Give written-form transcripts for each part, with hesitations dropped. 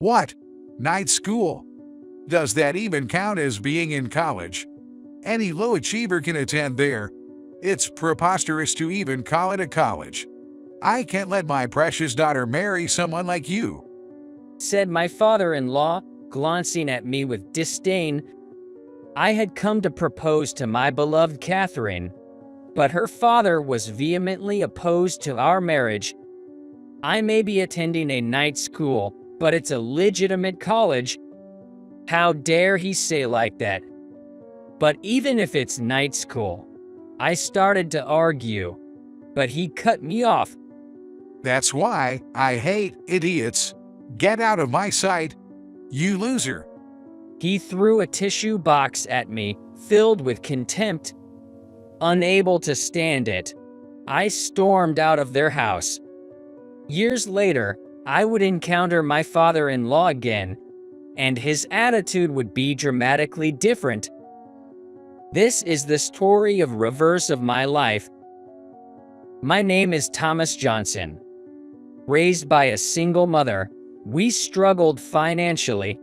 What? Night school? Does that even count as being in college? Any low achiever can attend there. It's preposterous to even call it a college. I can't let my precious daughter marry someone like you," said my father-in-law, glancing at me with disdain. I had come to propose to my beloved Catherine, but her father was vehemently opposed to our marriage. "I may be attending a night school, but it's a legitimate college. How dare he say like that? But even if it's night school," I started to argue, but he cut me off. "That's why I hate idiots. Get out of my sight, you loser." He threw a tissue box at me, filled with contempt. Unable to stand it, I stormed out of their house. Years later, I would encounter my father-in-law again, and his attitude would be dramatically different. This is the story of reverse of my life. My name is Thomas Johnson. Raised by a single mother, we struggled financially.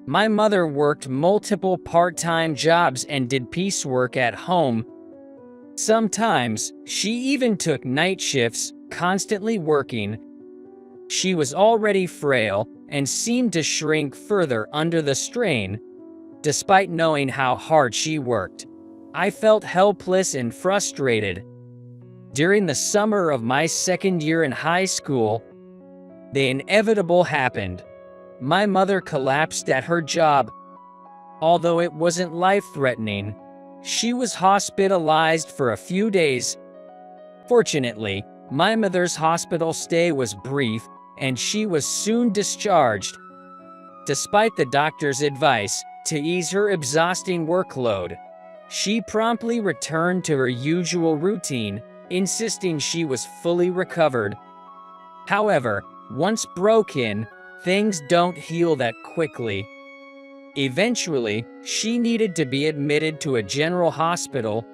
My mother worked multiple part-time jobs and did piecework at home. Sometimes, she even took night shifts, constantly working. She was already frail and seemed to shrink further under the strain. Despite knowing how hard she worked, I felt helpless and frustrated. During the summer of my second year in high school, the inevitable happened. My mother collapsed at her job. Although it wasn't life-threatening, she was hospitalized for a few days. Fortunately, my mother's hospital stay was brief, and she was soon discharged. Despite the doctor's advice to ease her exhausting workload, she promptly returned to her usual routine, insisting she was fully recovered. However, once broken, things don't heal that quickly. Eventually, she needed to be admitted to a general hospital.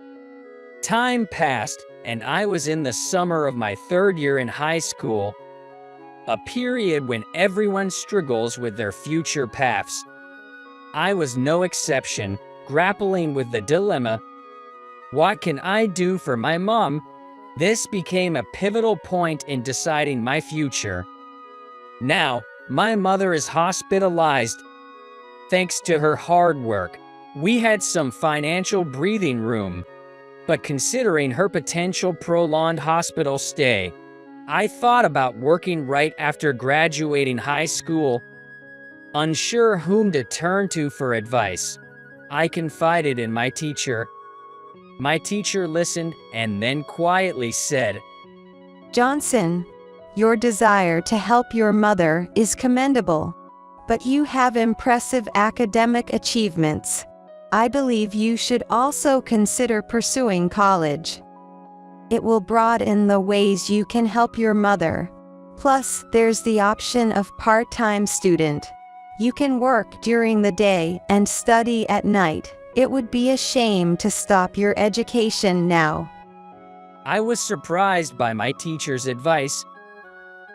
Time passed, and I was in the summer of my third year in high school, a period when everyone struggles with their future paths. I was no exception, grappling with the dilemma, what can I do for my mom? This became a pivotal point in deciding my future. Now, my mother is hospitalized. Thanks to her hard work, we had some financial breathing room. But considering her potential prolonged hospital stay, I thought about working right after graduating high school. Unsure whom to turn to for advice, I confided in my teacher. My teacher listened and then quietly said, "Johnson, your desire to help your mother is commendable, but you have impressive academic achievements. I believe you should also consider pursuing college. It will broaden the ways you can help your mother. Plus, there's the option of part-time student. You can work during the day and study at night. It would be a shame to stop your education now." I was surprised by my teacher's advice.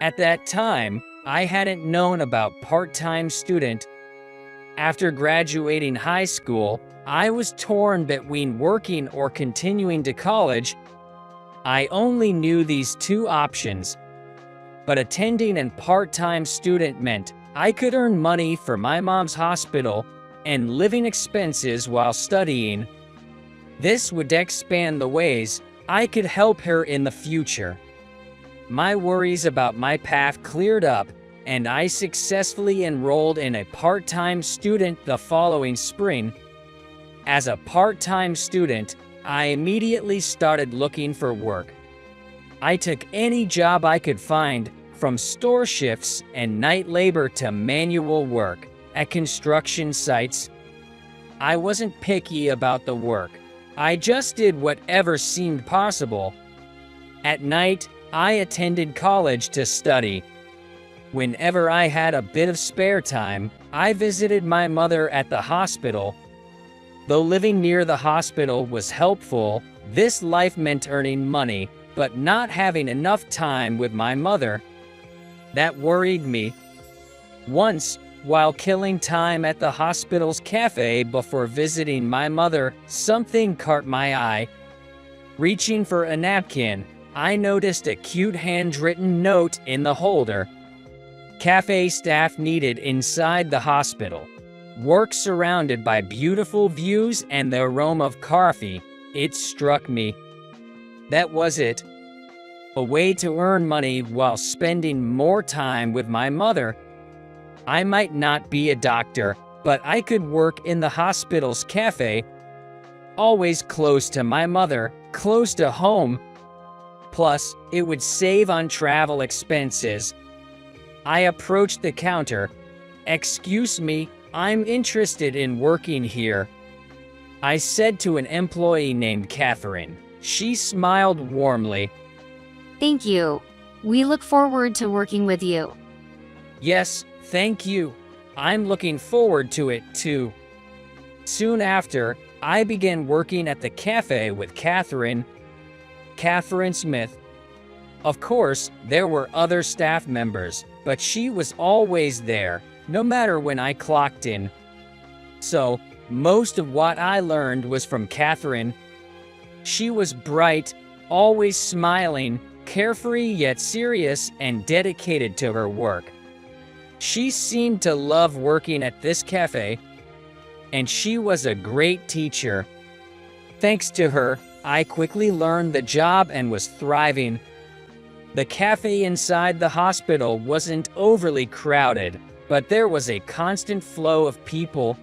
At that time, I hadn't known about part-time student. After graduating high school, I was torn between working or continuing to college. I only knew these two options. But attending a part-time student meant I could earn money for my mom's hospital and living expenses while studying. This would expand the ways I could help her in the future. My worries about my path cleared up, and I successfully enrolled in a part-time student the following spring. As a part-time student, I immediately started looking for work. I took any job I could find, from store shifts and night labor to manual work at construction sites. I wasn't picky about the work. I just did whatever seemed possible. At night, I attended college to study. Whenever I had a bit of spare time, I visited my mother at the hospital. Though living near the hospital was helpful, this life meant earning money, but not having enough time with my mother. That worried me. Once, while killing time at the hospital's cafe before visiting my mother, something caught my eye. Reaching for a napkin, I noticed a cute handwritten note in the holder. Cafe staff needed inside the hospital. Work surrounded by beautiful views and the aroma of coffee. It struck me. That was it. A way to earn money while spending more time with my mother. I might not be a doctor, but I could work in the hospital's cafe. Always close to my mother, close to home. Plus, it would save on travel expenses. I approached the counter. "Excuse me, I'm interested in working here," I said to an employee named Catherine. She smiled warmly. Thank you. We look forward to working with you. "Yes, thank you. I'm looking forward to it too." Soon after, I began working at the cafe with Catherine Smith. Of course, there were other staff members, but she was always there, no matter when I clocked in. So, most of what I learned was from Catherine. She was bright, always smiling, carefree yet serious, and dedicated to her work. She seemed to love working at this cafe, and she was a great teacher. Thanks to her, I quickly learned the job and was thriving. The cafe inside the hospital wasn't overly crowded, but there was a constant flow of people.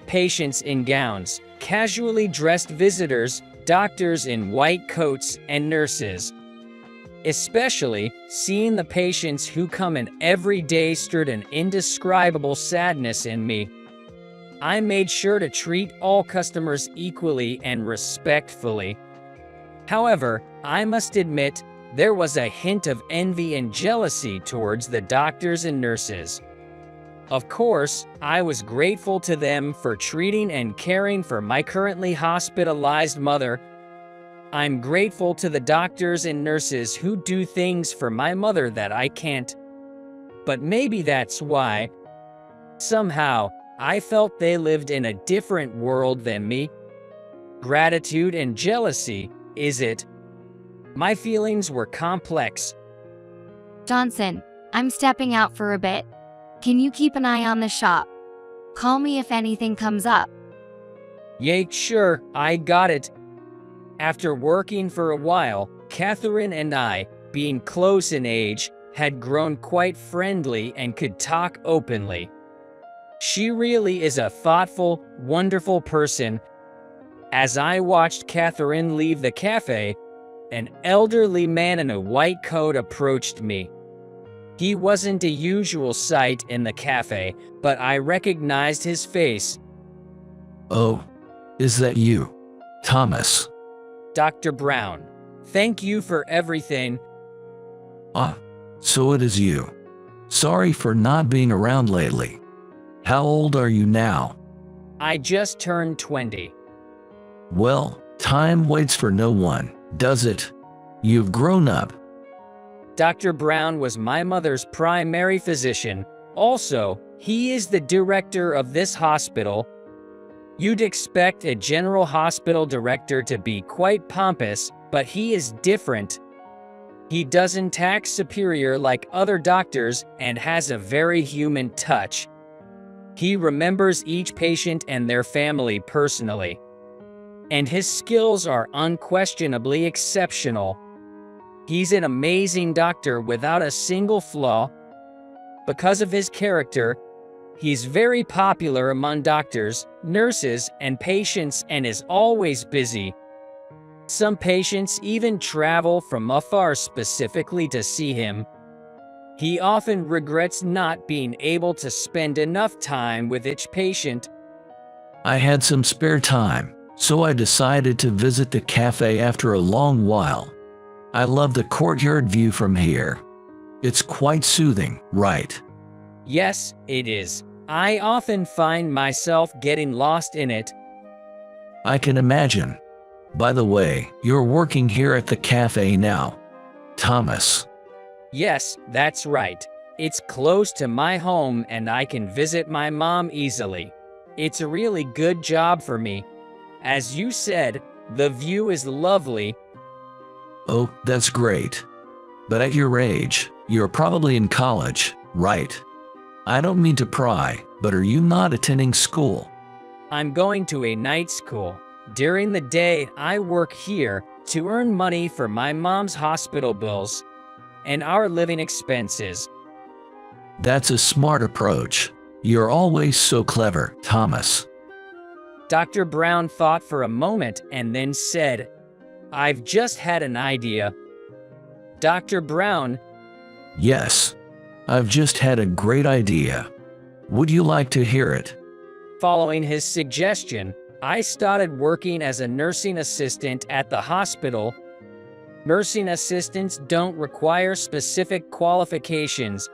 Patients in gowns, casually dressed visitors, doctors in white coats, and nurses. Especially, seeing the patients who come in every day stirred an indescribable sadness in me. I made sure to treat all customers equally and respectfully. However, I must admit, there was a hint of envy and jealousy towards the doctors and nurses. Of course, I was grateful to them for treating and caring for my currently hospitalized mother. I'm grateful to the doctors and nurses who do things for my mother that I can't. But maybe that's why. Somehow, I felt they lived in a different world than me. Gratitude and jealousy, is it? My feelings were complex. Johnson, I'm stepping out for a bit. Can you keep an eye on the shop? Call me if anything comes up. Yay, sure, I got it. After working for a while, Catherine and I, being close in age, had grown quite friendly and could talk openly. She really is a thoughtful, wonderful person. As I watched Catherine leave the cafe, an elderly man in a white coat approached me. He wasn't a usual sight in the cafe, but I recognized his face. "Oh, is that you, Thomas?" "Dr. Brown, thank you for everything." "Ah, so it is you. Sorry for not being around lately. How old are you now?" "I just turned 20. "Well, time waits for no one, does it? You've grown up." Dr. Brown was my mother's primary physician. Also, he is the director of this hospital. You'd expect a general hospital director to be quite pompous, but he is different. He doesn't act superior like other doctors and has a very human touch. He remembers each patient and their family personally. And his skills are unquestionably exceptional. He's an amazing doctor without a single flaw. Because of his character, he's very popular among doctors, nurses, and patients and is always busy. Some patients even travel from afar specifically to see him. He often regrets not being able to spend enough time with each patient. I had some spare time, so I decided to visit the cafe after a long while. I love the courtyard view from here. It's quite soothing, right? Yes, it is. I often find myself getting lost in it. I can imagine. By the way, you're working here at the cafe now, Thomas. Yes, that's right. It's close to my home and I can visit my mom easily. It's a really good job for me. As you said, the view is lovely. Oh, that's great. But at your age, you're probably in college, right? I don't mean to pry, but are you not attending school? I'm going to a night school. During the day, I work here to earn money for my mom's hospital bills and our living expenses. That's a smart approach. You're always so clever, Thomas. Dr. Brown thought for a moment and then said, "I've just had an idea." Dr. Brown, Yes, I've just had a great idea. Would you like to hear it? following his suggestion, I started working as a nursing assistant at the hospital. Nursing assistants don't require specific qualifications.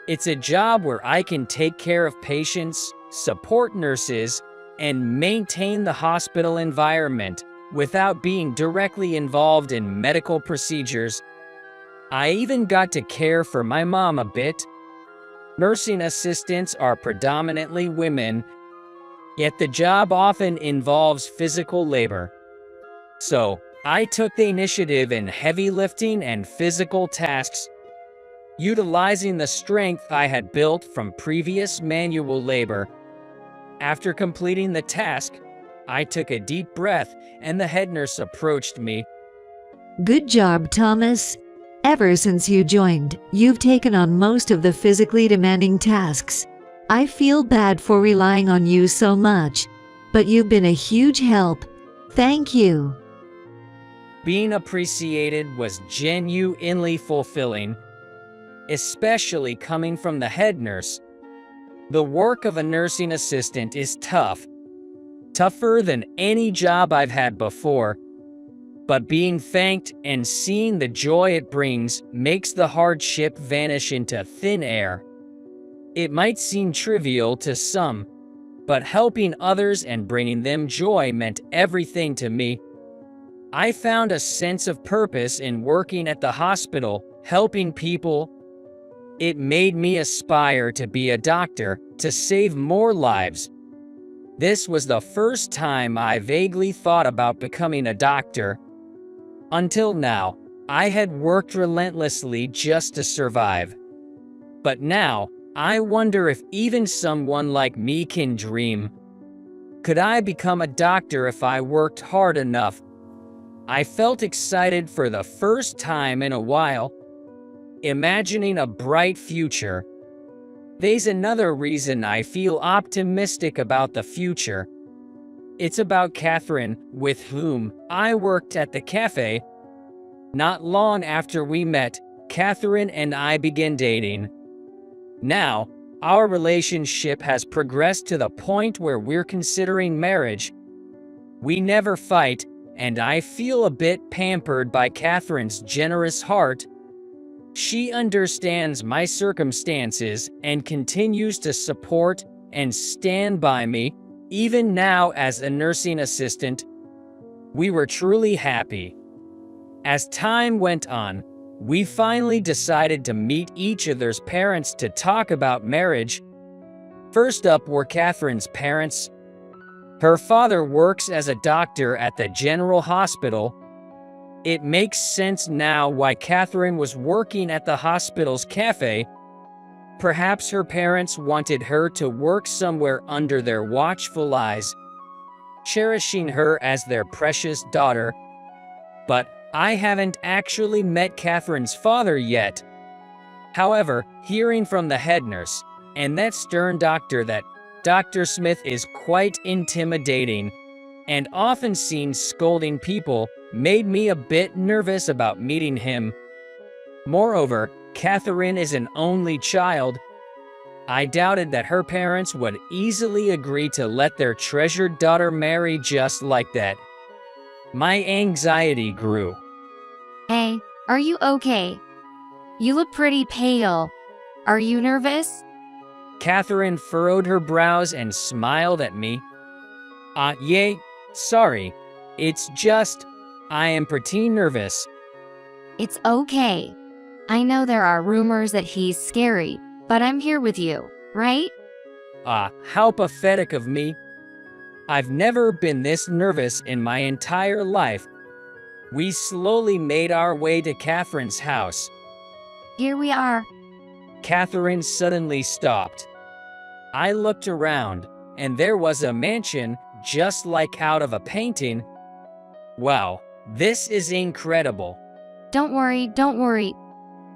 It's a job where I can take care of patients, support nurses, and maintain the hospital environment without being directly involved in medical procedures. I even got to care for my mom a bit. Nursing assistants are predominantly women, yet the job often involves physical labor. So, I took the initiative in heavy lifting and physical tasks, utilizing the strength I had built from previous manual labor. After completing the task, I took a deep breath and the head nurse approached me. Good job, Thomas. Ever since you joined, you've taken on most of the physically demanding tasks. I feel bad for relying on you so much, but you've been a huge help. Thank you. Being appreciated was genuinely fulfilling, especially coming from the head nurse. The work of a nursing assistant is tough, tougher than any job I've had before. But being thanked and seeing the joy it brings makes the hardship vanish into thin air. It might seem trivial to some, but helping others and bringing them joy meant everything to me. I found a sense of purpose in working at the hospital, helping people. It made me aspire to be a doctor, to save more lives. This was the first time I vaguely thought about becoming a doctor. Until now, I had worked relentlessly just to survive. But now, I wonder if even someone like me can dream. Could I become a doctor if I worked hard enough? I felt excited for the first time in a while, imagining a bright future. There's another reason I feel optimistic about the future. It's about Catherine, with whom I worked at the cafe. Not long after we met, Catherine and I began dating. Now, our relationship has progressed to the point where we're considering marriage. We never fight, and I feel a bit pampered by Catherine's generous heart. She understands my circumstances and continues to support and stand by me, even now as a nursing assistant. We were truly happy. As time went on, we finally decided to meet each other's parents to talk about marriage. First up were Catherine's parents. Her father works as a doctor at the General Hospital. It makes sense now why Catherine was working at the hospital's cafe. Perhaps her parents wanted her to work somewhere under their watchful eyes, cherishing her as their precious daughter. But I haven't actually met Catherine's father yet. However, hearing from the head nurse and that stern doctor that Dr. Smith is quite intimidating and often seen scolding people made me a bit nervous about meeting him. Moreover, Catherine is an only child. I doubted that her parents would easily agree to let their treasured daughter marry just like that. My anxiety grew. Hey, are you okay? You look pretty pale. Are you nervous? Catherine furrowed her brows and smiled at me. Yeah, sorry. It's just, I am pretty nervous. It's okay. I know there are rumors that he's scary, but I'm here with you, right? How pathetic of me. I've never been this nervous in my entire life. We slowly made our way to Catherine's house. Here we are. Catherine suddenly stopped. I looked around, and there was a mansion just like out of a painting. Wow, this is incredible. Don't worry.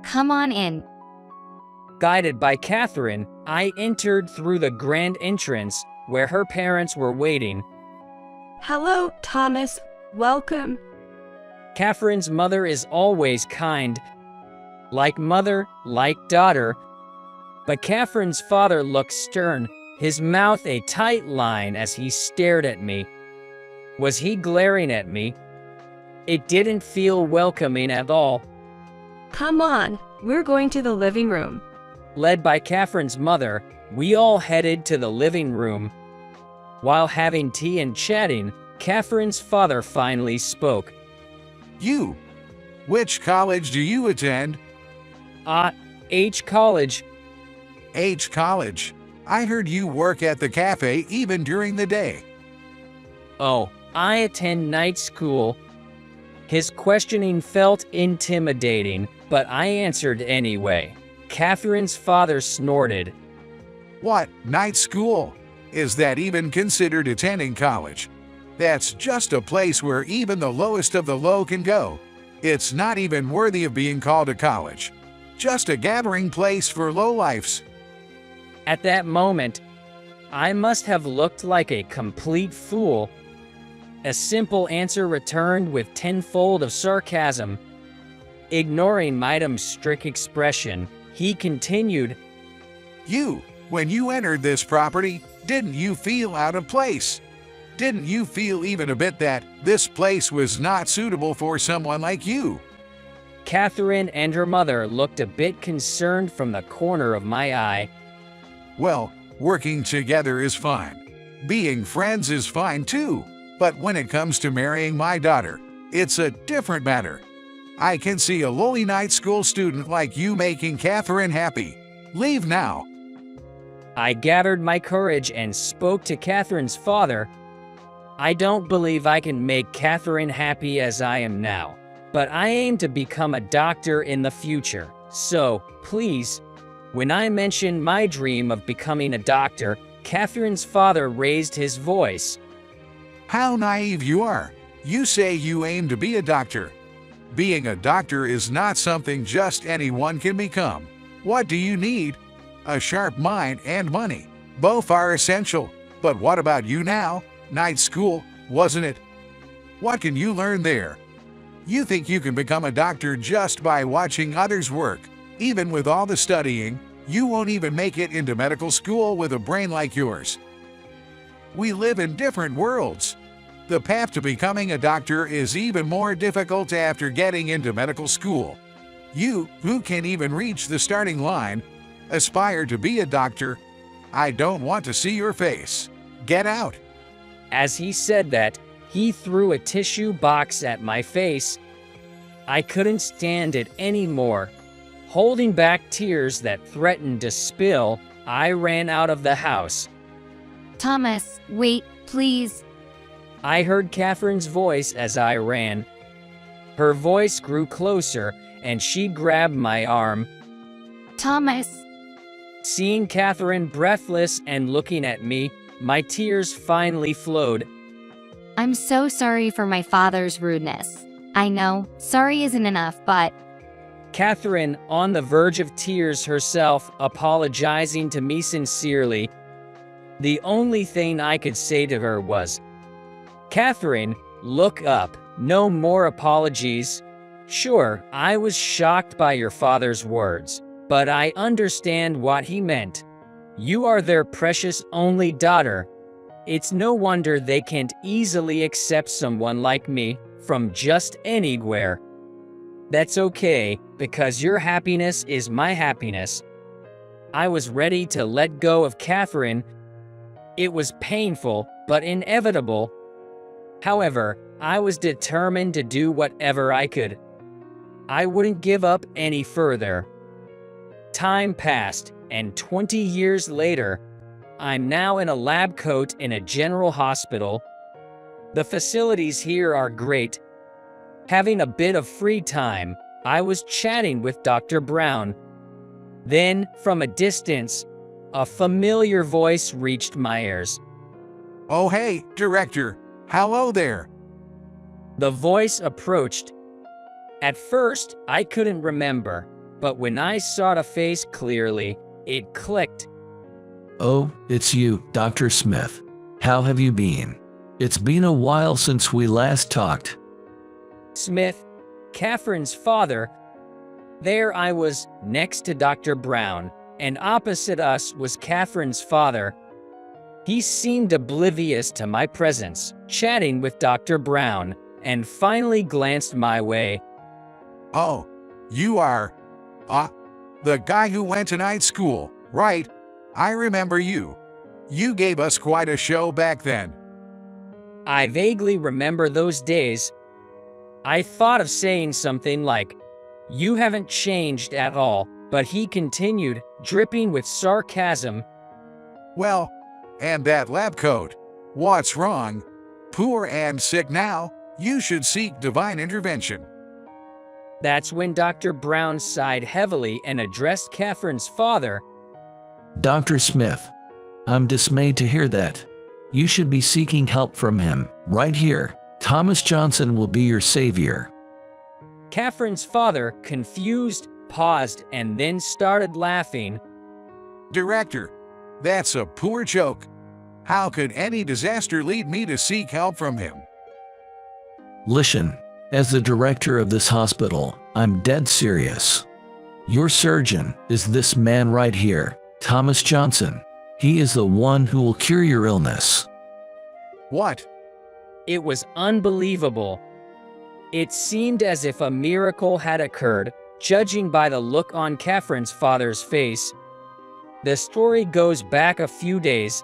Come on in. Guided by Catherine, I entered through the grand entrance where her parents were waiting. Hello, Thomas. Welcome. Catherine's mother is always kind, like mother, like daughter. But Catherine's father looked stern, his mouth a tight line as he stared at me. Was he glaring at me? It didn't feel welcoming at all. Come on, we're going to the living room. Led by Catherine's mother, we all headed to the living room. While having tea and chatting, Catherine's father finally spoke. You, which college do you attend? H College. H College. I heard you work at the cafe even during the day. Oh, I attend night school. His questioning felt intimidating, but I answered anyway. Catherine's father snorted. What, night school? Is that even considered attending college? That's just a place where even the lowest of the low can go. It's not even worthy of being called a college. Just a gathering place for lowlifes. At that moment, I must have looked like a complete fool. A simple answer returned with tenfold of sarcasm. Ignoring Midam's strict expression, he continued, You, when you entered this property, didn't you feel out of place? Didn't you feel even a bit that this place was not suitable for someone like you? Catherine and her mother looked a bit concerned from the corner of my eye. Well, working together is fine. Being friends is fine too. But when it comes to marrying my daughter, it's a different matter. I can see a lowly night school student like you making Catherine happy. Leave now. I gathered my courage and spoke to Catherine's father. I don't believe I can make Catherine happy as I am now, but I aim to become a doctor in the future. So, please, when I mentioned my dream of becoming a doctor, Catherine's father raised his voice. How naive you are. You say you aim to be a doctor. Being a doctor is not something just anyone can become. What do you need? A sharp mind and money. Both are essential. But what about you now? Night school, wasn't it? What can you learn there? You think you can become a doctor just by watching others work. Even with all the studying, you won't even make it into medical school with a brain like yours. We live in different worlds. The path to becoming a doctor is even more difficult after getting into medical school. You, who can't even reach the starting line, aspire to be a doctor. I don't want to see your face. Get out. As he said that, he threw a tissue box at my face. I couldn't stand it anymore. Holding back tears that threatened to spill, I ran out of the house. Thomas, wait, please. I heard Catherine's voice as I ran. Her voice grew closer, and she grabbed my arm. Thomas. Seeing Catherine breathless and looking at me, my tears finally flowed. I'm so sorry for my father's rudeness. I know, sorry isn't enough, but... Catherine, on the verge of tears herself, apologizing to me sincerely. The only thing I could say to her was, Catherine, look up. No more apologies. Sure, I was shocked by your father's words, but I understand what he meant. You are their precious only daughter. It's no wonder they can't easily accept someone like me from just anywhere. That's okay, because your happiness is my happiness. I was ready to let go of Catherine. It was painful, but inevitable. However, I was determined to do whatever I could. I wouldn't give up any further. Time passed, and 20 years later, I'm now in a lab coat in a general hospital. The facilities here are great. Having a bit of free time, I was chatting with Dr. Brown. Then, from a distance, a familiar voice reached my ears. Oh hey, Director. Hello there. The voice approached. At first, I couldn't remember, but when I saw the face clearly, it clicked. Oh, it's you, Dr. Smith. How have you been? It's been a while since we last talked. Smith, Catherine's father. There I was, next to Dr. Brown, and opposite us was Catherine's father. He seemed oblivious to my presence, chatting with Dr. Brown, and finally glanced my way. Oh, you are, the guy who went to night school, right? I remember you. You gave us quite a show back then. I vaguely remember those days. I thought of saying something like, "You haven't changed at all," but he continued, dripping with sarcasm. Well, and that lab coat. What's wrong? Poor and sick now? You should seek divine intervention. That's when Dr. Brown sighed heavily and addressed Catherine's father. Dr. Smith, I'm dismayed to hear that. You should be seeking help from him, right here. Thomas Johnson will be your savior. Catherine's father, confused, paused, and then started laughing. Director, that's a poor joke. How could any disaster lead me to seek help from him? Listen, as the director of this hospital, I'm dead serious. Your surgeon is this man right here, Thomas Johnson. He is the one who will cure your illness. What? It was unbelievable. It seemed as if a miracle had occurred, judging by the look on Catherine's father's face. The story goes back a few days.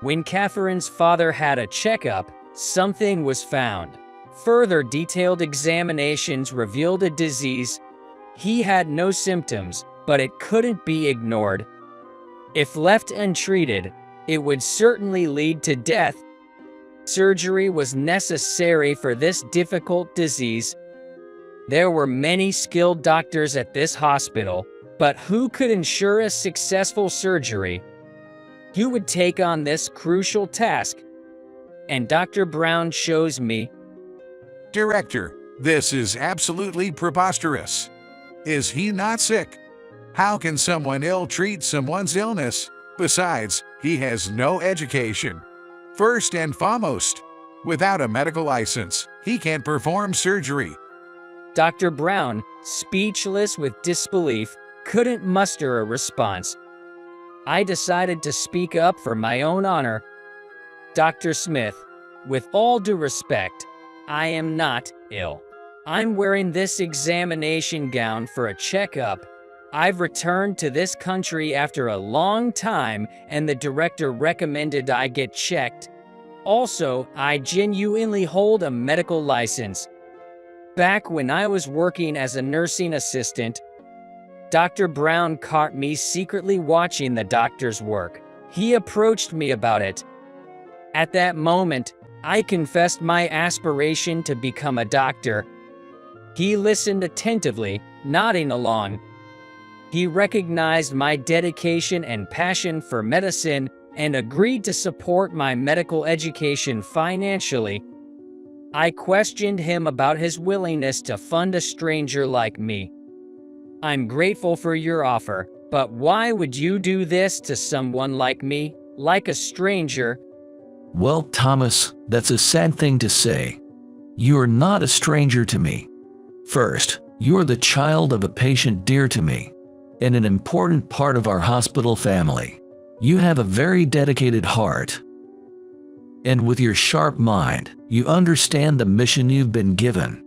When Catherine's father had a checkup, something was found. Further detailed examinations revealed a disease. He had no symptoms, but it couldn't be ignored. If left untreated, it would certainly lead to death. Surgery was necessary for this difficult disease. There were many skilled doctors at this hospital, but who could ensure a successful surgery? Who would take on this crucial task? And Dr. Brown shows me. Director, this is absolutely preposterous. Is he not sick? How can someone ill treat someone's illness? Besides, he has no education. First and foremost, without a medical license, he can't perform surgery. Dr. Brown, speechless with disbelief, couldn't muster a response. I decided to speak up for my own honor. Dr. Smith, with all due respect, I am not ill. I'm wearing this examination gown for a checkup. I've returned to this country after a long time, and the director recommended I get checked. Also, I genuinely hold a medical license. Back when I was working as a nursing assistant, Dr. Brown caught me secretly watching the doctor's work. He approached me about it. At that moment, I confessed my aspiration to become a doctor. He listened attentively, nodding along. He recognized my dedication and passion for medicine and agreed to support my medical education financially. I questioned him about his willingness to fund a stranger like me. I'm grateful for your offer, but why would you do this to someone like me, like a stranger? Well, Thomas, that's a sad thing to say. You are not a stranger to me. First, you are the child of a patient dear to me, and an important part of our hospital family. You have a very dedicated heart. And with your sharp mind, you understand the mission you've been given.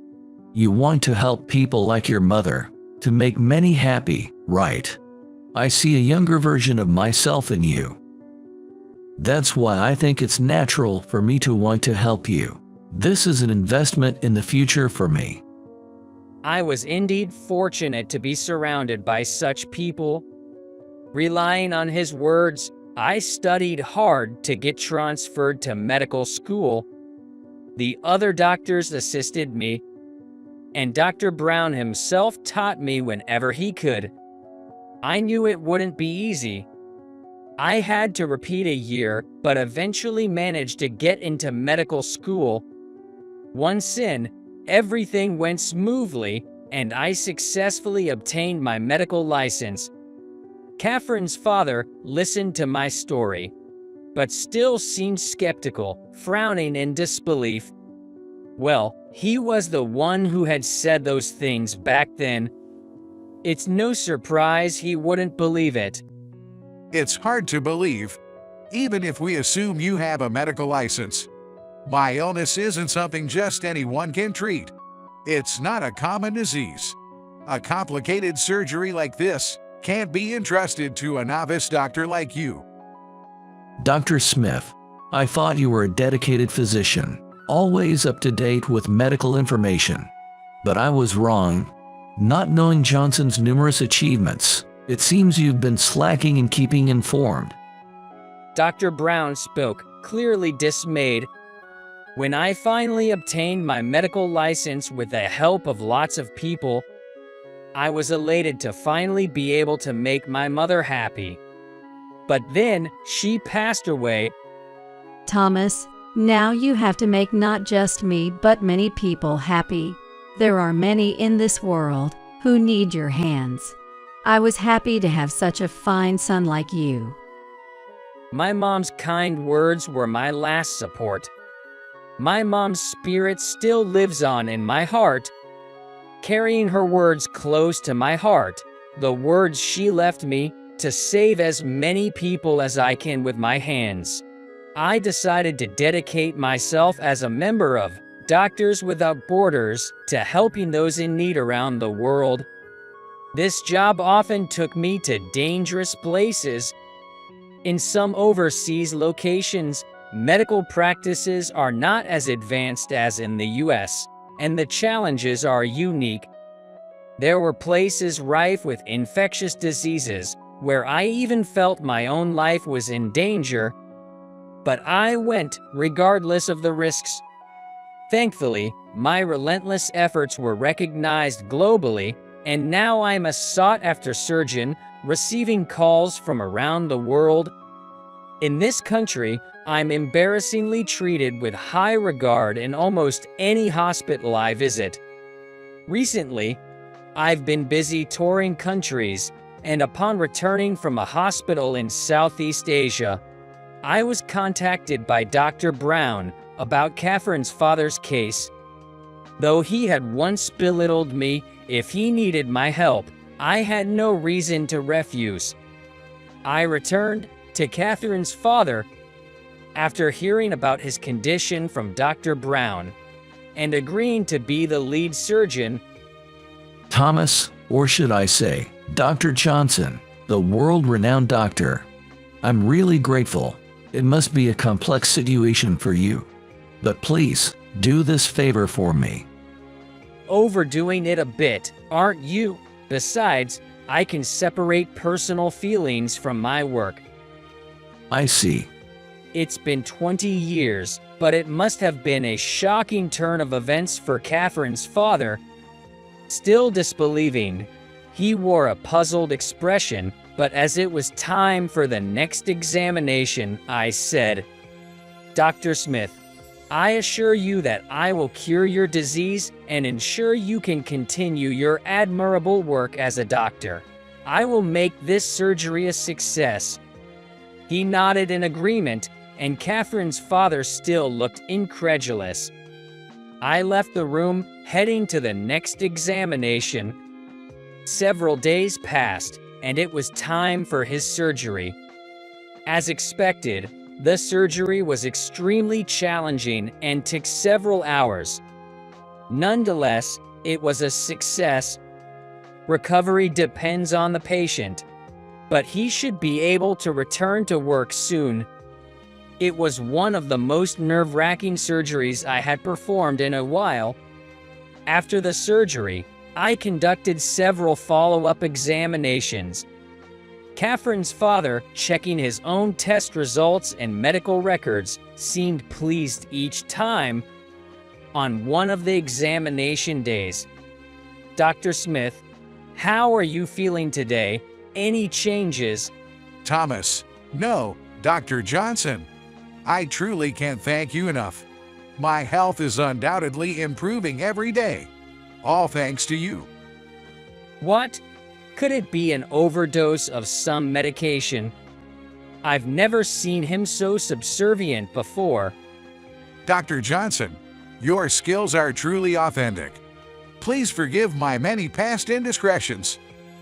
You want to help people like your mother, to make many happy, right? I see a younger version of myself in you. That's why I think it's natural for me to want to help you. This is an investment in the future for me. I was indeed fortunate to be surrounded by such people. Relying on his words, I studied hard to get transferred to medical school. The other doctors assisted me, and Dr. Brown himself taught me whenever he could. I knew it wouldn't be easy. I had to repeat a year, but eventually managed to get into medical school. Once in, everything went smoothly, and I successfully obtained my medical license. Catherine's father listened to my story, but still seemed skeptical, frowning in disbelief. Well, he was the one who had said those things back then. It's no surprise he wouldn't believe it. It's hard to believe, even if we assume you have a medical license. My illness isn't something just anyone can treat. It's not a common disease. A complicated surgery like this can't be entrusted to a novice doctor like you. Dr. Smith, I thought you were a dedicated physician, always up to date with medical information. But I was wrong. Not knowing Johnson's numerous achievements, it seems you've been slacking in keeping informed. Dr. Brown spoke, clearly dismayed. When I finally obtained my medical license with the help of lots of people, I was elated to finally be able to make my mother happy. But then, she passed away. Thomas, now you have to make not just me but many people happy. There are many in this world who need your hands. I was happy to have such a fine son like you. My mom's kind words were my last support. My mom's spirit still lives on in my heart. Carrying her words close to my heart, the words she left me to save as many people as I can with my hands. I decided to dedicate myself as a member of Doctors Without Borders to helping those in need around the world. This job often took me to dangerous places. In some overseas locations, medical practices are not as advanced as in the US, and the challenges are unique. There were places rife with infectious diseases, where I even felt my own life was in danger. But I went, regardless of the risks. Thankfully, my relentless efforts were recognized globally, and now I'm a sought-after surgeon, receiving calls from around the world. In this country, I'm embarrassingly treated with high regard in almost any hospital I visit. Recently, I've been busy touring countries, and upon returning from a hospital in Southeast Asia, I was contacted by Dr. Brown about Catherine's father's case. Though he had once belittled me if he needed my help, I had no reason to refuse. I returned to Catherine's father after hearing about his condition from Dr. Brown and agreeing to be the lead surgeon. Thomas, or should I say, Dr. Johnson, the world-renowned doctor. I'm really grateful. It must be a complex situation for you. But please, do this favor for me. Overdoing it a bit, aren't you? Besides, I can separate personal feelings from my work. I see. It's been 20 years, but it must have been a shocking turn of events for Catherine's father. Still disbelieving, he wore a puzzled expression, but as it was time for the next examination, I said, "Dr. Smith, I assure you that I will cure your disease and ensure you can continue your admirable work as a doctor. I will make this surgery a success." He nodded in agreement, and Catherine's father still looked incredulous. I left the room, heading to the next examination. Several days passed, and it was time for his surgery. As expected, the surgery was extremely challenging and took several hours. Nonetheless, it was a success. Recovery depends on the patient, but he should be able to return to work soon. It was one of the most nerve-wracking surgeries I had performed in a while. After the surgery, I conducted several follow-up examinations. Catherine's father, checking his own test results and medical records, seemed pleased each time. On one of the examination days, Dr. Smith, how are you feeling today? Any changes? Thomas, no, Dr. Johnson. I truly can't thank you enough. My health is undoubtedly improving every day. All thanks to you. What? Could it be an overdose of some medication? I've never seen him so subservient before. Dr. Johnson, your skills are truly authentic. Please forgive my many past indiscretions.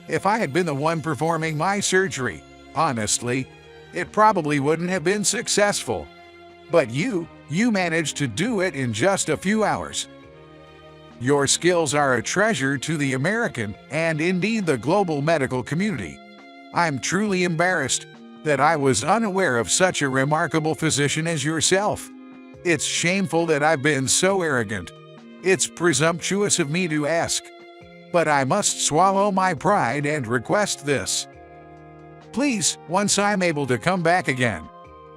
If I had been the one performing my surgery, honestly, it probably wouldn't have been successful. But you managed to do it in just a few hours. Your skills are a treasure to the American and indeed the global medical community. I'm truly embarrassed that I was unaware of such a remarkable physician as yourself. It's shameful that I've been so arrogant. It's presumptuous of me to ask, but I must swallow my pride and request this. Please, once I'm able to come back again,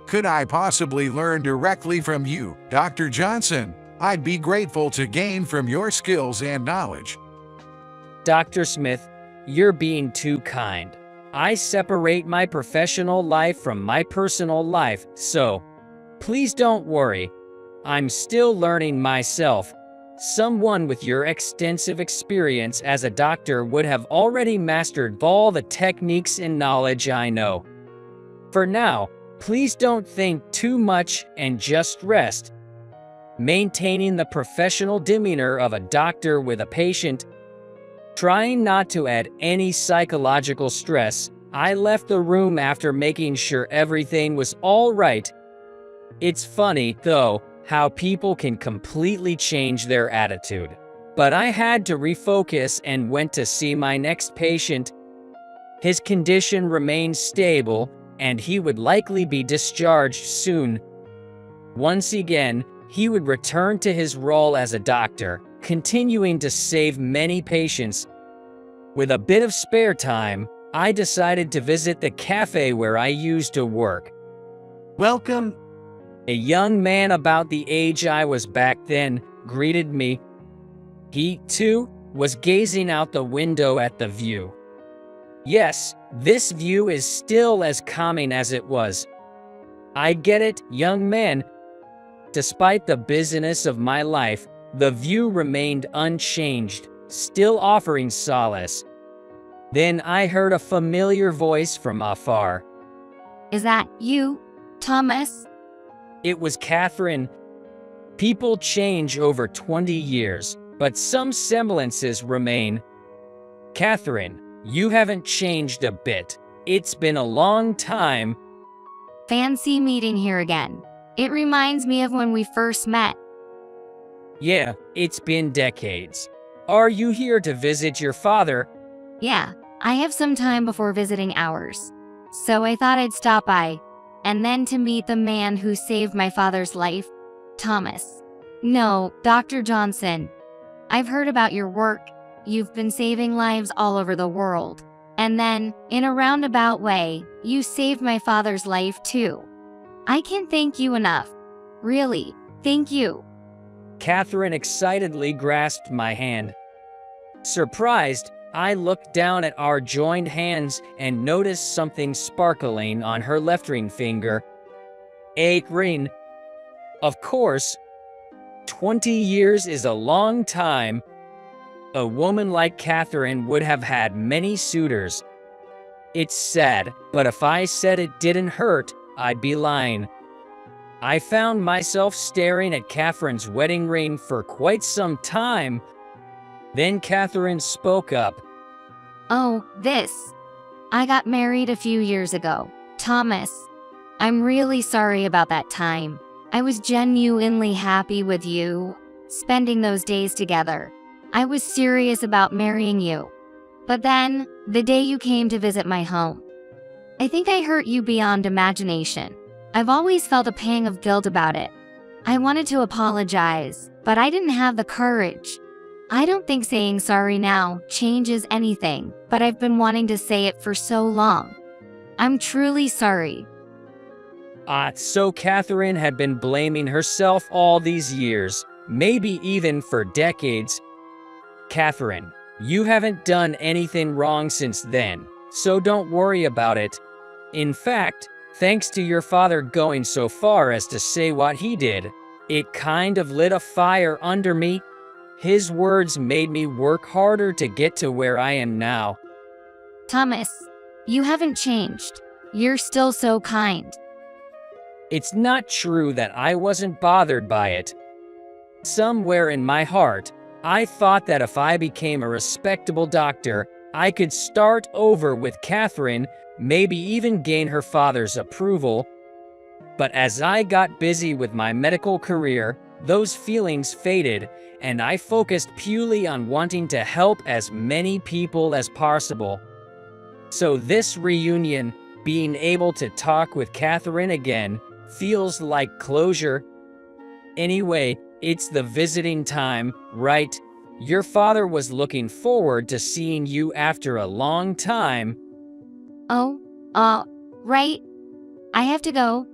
could I possibly learn directly from you, Dr. Johnson? I'd be grateful to gain from your skills and knowledge. Dr. Smith, you're being too kind. I separate my professional life from my personal life, so please don't worry. I'm still learning myself. Someone with your extensive experience as a doctor would have already mastered all the techniques and knowledge I know. For now, please don't think too much and just rest. Maintaining the professional demeanor of a doctor with a patient, trying not to add any psychological stress, I left the room after making sure everything was all right. It's funny, though, how people can completely change their attitude. But I had to refocus and went to see my next patient. His condition remained stable, and he would likely be discharged soon. Once again, he would return to his role as a doctor, continuing to save many patients. With a bit of spare time, I decided to visit the cafe where I used to work. Welcome. A young man about the age I was back then greeted me. He, too, was gazing out the window at the view. Yes, this view is still as calming as it was. I get it, young man. Despite the busyness of my life, the view remained unchanged, still offering solace. Then I heard a familiar voice from afar. Is that you, Thomas? It was Catherine. People change over 20 years, but some semblances remain. Catherine, you haven't changed a bit. It's been a long time. Fancy meeting here again. It reminds me of when we first met. Yeah, it's been decades. Are you here to visit your father? Yeah, I have some time before visiting ours. So I thought I'd stop by. And then to meet the man who saved my father's life, Thomas. No, Dr. Johnson. I've heard about your work. You've been saving lives all over the world. And then, in a roundabout way, you saved my father's life too. I can't thank you enough. Really, thank you. Catherine excitedly grasped my hand. Surprised, I looked down at our joined hands and noticed something sparkling on her left ring finger. A ring. Of course. 20 years is a long time. A woman like Catherine would have had many suitors. It's sad, but if I said it didn't hurt, I'd be lying. I found myself staring at Catherine's wedding ring for quite some time. Then Catherine spoke up. Oh, this. I got married a few years ago. Thomas, I'm really sorry about that time. I was genuinely happy with you, spending those days together. I was serious about marrying you. But then, the day you came to visit my home, I think I hurt you beyond imagination. I've always felt a pang of guilt about it. I wanted to apologize, but I didn't have the courage. I don't think saying sorry now changes anything, but I've been wanting to say it for so long. I'm truly sorry. So Catherine had been blaming herself all these years, maybe even for decades. Catherine, you haven't done anything wrong since then, so don't worry about it. In fact, thanks to your father going so far as to say what he did, it kind of lit a fire under me. His words made me work harder to get to where I am now. Thomas, you haven't changed. You're still so kind. It's not true that I wasn't bothered by it. Somewhere in my heart, I thought that if I became a respectable doctor, I could start over with Catherine, maybe even gain her father's approval. But as I got busy with my medical career, those feelings faded, and I focused purely on wanting to help as many people as possible. So this reunion, being able to talk with Catherine again, feels like closure. Anyway, it's the visiting time, right? Your father was looking forward to seeing you after a long time. Oh, right. I have to go.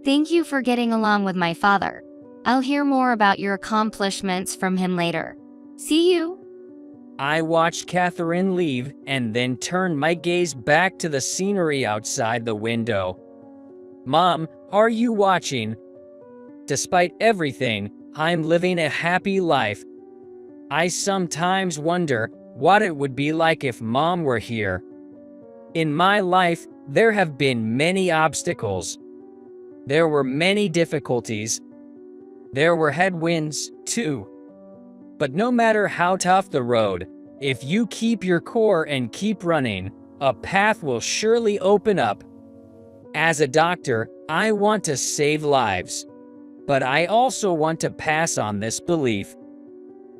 Thank you for getting along with my father. I'll hear more about your accomplishments from him later. See you. I watched Catherine leave and then turned my gaze back to the scenery outside the window. Mom, are you watching? Despite everything, I'm living a happy life. I sometimes wonder what it would be like if Mom were here. In my life, there have been many obstacles. There were many difficulties. There were headwinds, too. But no matter how tough the road, if you keep your core and keep running, a path will surely open up. As a doctor, I want to save lives. But I also want to pass on this belief.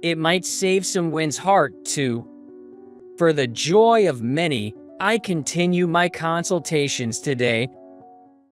It might save someone's heart, too. For the joy of many, I continue my consultations today